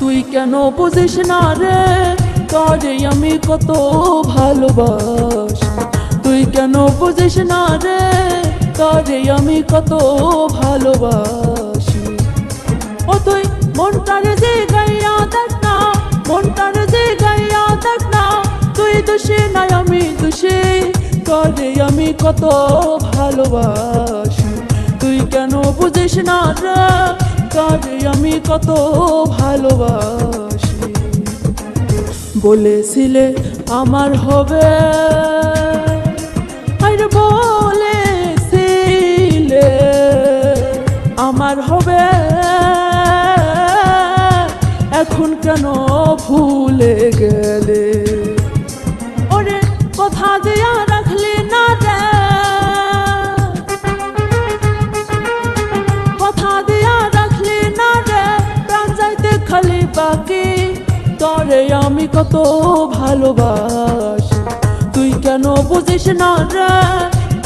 তুই কেন বুঝিস না রে তোরে আমি কত ভালোবাসি। তুই কেন বুঝিস না রে তোরে আমি কত ভালোবাসি। ও তুই মনটারে যে গাইয়া দেখ না, মনটারে যে গাইয়া দেখ না, তুই দোষী নাই আমি দোষী, তোরে আমি কত ভালোবাসি। তুই কেন বুঝিস না রে তোরে আমি কত ভালোবাসি। বলেছিলে আমার হবে, আরে বলেছিলে আমার হবে, এখন কেন ভুলে গেলে? ওরে কথা দিয়া রাখলি না রে, কথা দিয়া রাখলি না রে, প্রাণ যাইতে খালি বাকি, তোরে আমি কত ভালোবাসি। তুই কেন বুঝিস না রে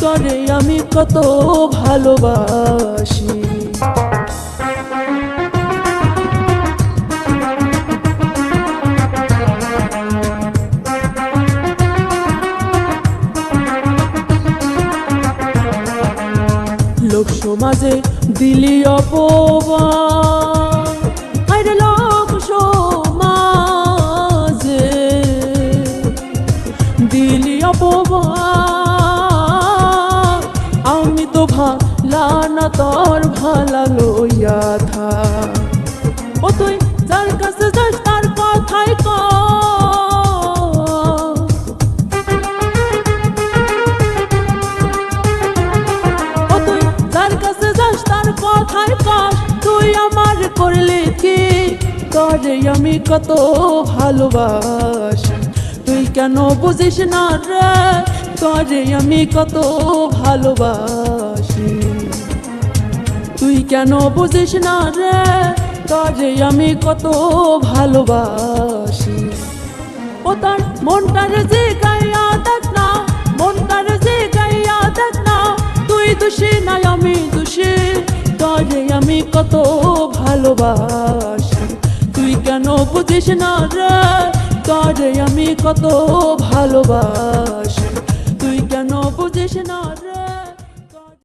তোরে আমি কত ভালোবাসি। লোক সমাজে দিলি অপমান, আরে লোক সমাজে দিলি অপমান, আমি তো ভালা না তোর ভালা লইয়া থা। ও তুই যার কাছে যাস তার কথাই কর, কথাই কর, তুই আমার করলি কি, তোরে আমি কত ভালোবাসি। তুই কেন বুঝিস না রে তোরে আমি কত ভালোবাসি। তুই কেন বুঝিস না রে তোরে আমি কত ভালোবাসি। ও তার মনটারে যে গাইয়া দেখ না, মনটারে যে গাইয়া দেখ না, তুই দোষী নাই আমি দোষী, তোরে আমি কত ভালোবাসি। তুই কেন বুঝিস না রে তোরে আমি কত ভালোবাসি। তুই কেন বুঝিস না।